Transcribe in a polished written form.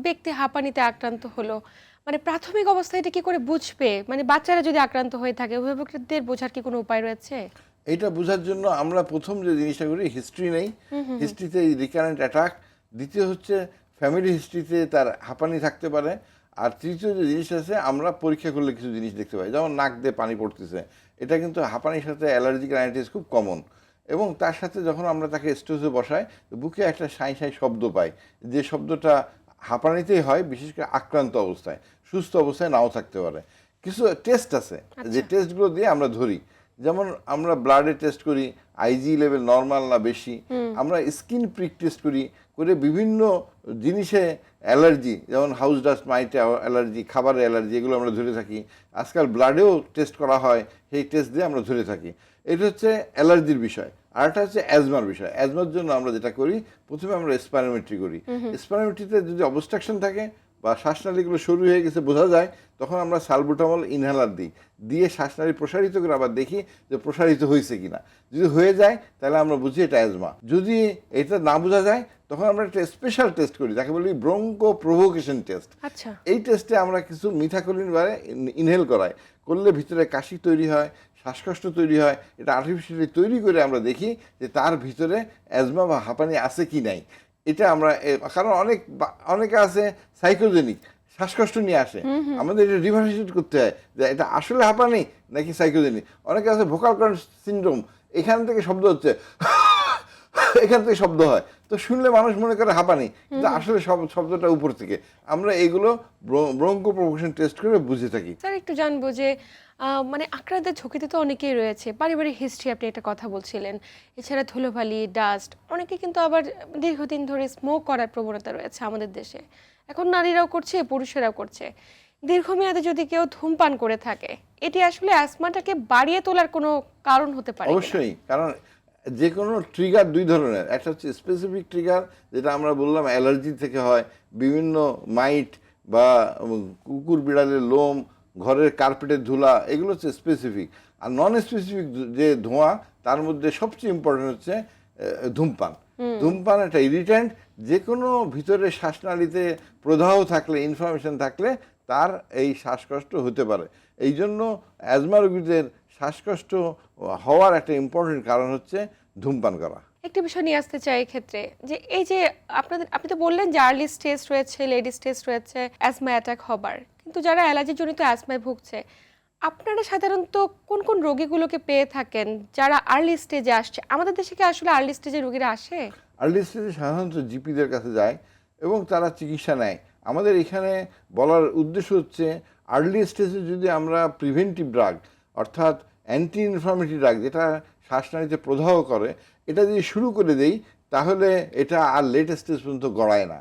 ব্যক্তি হাঁপানিতে আক্রান্ত হলো, মানে প্রাথমিক অবস্থায় এটা কি করে বুঝবে? মানে বাচ্চারা যদি আক্রান্ত হয়ে থাকে, অভিভাবকদের বোঝার কি কোনো উপায় রয়েছে? এটা বোঝার জন্য আমরা প্রথম যে জিনিসটা করি হিস্ট্রি নেই, হিস্ট্রিতে রিকারেন্ট অ্যাটাক, দ্বিতীয় হচ্ছে ফ্যামিলি হিস্ট্রিতে তার হাঁপানি থাকতে পারে, আর তৃতীয় যে জিনিস আছে আমরা পরীক্ষা করলে কিছু জিনিস দেখতে পাই, যেমন নাক দিয়ে পানি পড়তেছে, এটা কিন্তু হাঁপানির সাথে অ্যালার্জিক রাইনাইটিস খুব কমন। এবং তার সাথে যখন আমরা তাকে স্টেজে বসাই, বুকে একটা সাঁই সাঁই শব্দ পাই, যে শব্দটা হাঁপানিতেই হয়, বিশেষ করে আক্রান্ত অবস্থায়, সুস্থ অবস্থায় নাও থাকতে পারে। কিছু টেস্ট আছে যে আচ্ছা। টেস্টগুলো দিয়ে আমরা ধরি, যেমন আমরা ব্লাডে টেস্ট করি আইজি লেভেল নর্মাল না বেশি, আমরা স্কিন প্রিক টেস্ট করি, করে বিভিন্ন জিনিসে অ্যালার্জি, যেমন হাউস ডাস্ট মাইটে অ্যালার্জি, খাবারের অ্যালার্জি, এগুলো আমরা ধরে থাকি। আজকাল ব্লাডেও টেস্ট করা হয়, সেই টেস্ট দিয়ে আমরা ধরে থাকি। এটা হচ্ছে অ্যালার্জির বিষয়। আর একটা হচ্ছে অ্যাজমার বিষয়। অ্যাজমার জন্য আমরা যেটা করি, প্রথমে আমরা স্পাইরোমেট্রি করি। স্পাইরোমেট্রিতে যদি অবস্ট্রাকশন থাকে বা শ্বাসনালীগুলো সরু হয়ে গেছে বোঝা যায়, তখন আমরা সালবুটামল ইনহেলার দিই, দিয়ে শ্বাসনালী প্রসারিত করে আবার দেখি যে প্রসারিত হয়েছে কিনা। যদি হয়ে যায় তাহলে আমরা বুঝি এটা অ্যাজমা। যদি এটা না বোঝা যায় তখন আমরা একটা স্পেশাল টেস্ট করি, যাকে বলি ব্রঙ্কো প্রভোকেশন টেস্ট। আচ্ছা। এই টেস্টে আমরা কিছু মিথাকোলিন বারে ইনহেল করাই, করলে ভিতরে কাশি তৈরি হয়, শ্বাসকষ্ট তৈরি হয়। এটা আর্টিফিশিয়ালি তৈরি করে আমরা দেখি যে তার ভিতরে অ্যাজমা বা হাঁপানি আছে কি নাই। এটা আমরা কারণ অনেকে আছে সাইকোজেনিক, শ্বাসকষ্ট নিয়ে আসে, আমাদের এটা রিভার্সিট করতে হয় যে এটা আসলে হাঁপানি নাকি সাইকোজেনিক। অনেকে আছে ভোকাল কর্ড সিনড্রোম, এখান থেকে শব্দ হচ্ছে এখান থেকে শব্দ হয়, তো শুনলে মানুষ মনে করে হাঁপানি, কিন্তু আসলে শব্দটা উপর থেকে। আমরা এগুলো ব্রঙ্কো প্রভোকেশন টেস্ট করে বুঝে থাকি। স্যার একটু জানবো যে মানে আক্রান্তের ঝুঁকিতে তো অনেকেই রয়েছে, পারিবারিক হিস্ট্রি আপনি একটা কথা বলছিলেন, এছাড়া ধুলোবালি, ডাস্ট, অনেকে কিন্তু আবার দীর্ঘদিন ধরে স্মোক করার প্রবণতা রয়েছে আমাদের দেশে। এখন নারীরাও করছে, পুরুষেরাও করছে। দীর্ঘমেয়াদে যদি কেউ ধূমপান করে থাকে, এটি আসলে অ্যাজমাটাকে বাড়িয়ে তোলার কোনো কারণ হতে পারে কিনা? অবশ্যই, কারণ যে কোনো ট্রিগার দুই ধরনের, একটা হচ্ছে স্পেসিফিক ট্রিগার, যেটা আমরা বললাম অ্যালার্জি থেকে হয়, বিভিন্ন মাইট বা কুকুর বিড়ালের লোম, ঘরের কার্পেটের ধুলা, এগুলো হচ্ছে স্পেসিফিক। আর নন স্পেসিফিক যে ধোঁয়া, তার মধ্যে সবচেয়ে ইম্পর্টেন্ট হচ্ছে ধূমপান। ধূমপান একটা ইরিট্যান্ট, যে কোনো ভিতরে শ্বাসনালীতে প্রদাহ থাকলে, ইনফ্লামেশন থাকলে তার এই শ্বাসকষ্ট হতে পারে। এই জন্য অ্যাজমা রোগীদের শ্বাসকষ্ট হওয়ার একটা ইম্পর্টেন্ট কারণ হচ্ছে ধূমপান করা। একটি বিষয় নিয়ে আসতে চাই এক্ষেত্রে, যে এই যে আপনি তো বললেন যে আর্লি স্টেজ রয়েছে, লেডি স্টেজ রয়েছে অ্যাজমা অ্যাটাক হবার, কিন্তু যারা অ্যালার্জি জনিত অ্যাজমায় ভুগছে, আপনারা সাধারণত কোন কোন রোগীগুলোকে পেয়ে থাকেন যারা আর্লি স্টেজে আসছে? আমাদের দেশে কি আসলে আর্লি স্টেজে রোগীরা আসে? আর্লি স্টেজে সাধারণত জিপিদের কাছে যায় এবং তারা চিকিৎসা নেয়। আমাদের এখানে বলার উদ্দেশ্য হচ্ছে, আর্লি স্টেজে যদি আমরা প্রিভেন্টিভ ড্রাগ, অর্থাৎ অ্যান্টি ইনফ্লামেটরি ড্রাগ, যেটা শ্বাসনালীতে প্রদাহ করে, এটা যদি শুরু করে দেই, তাহলে এটা আর লেট স্টেজ পর্যন্ত গড়ায় না।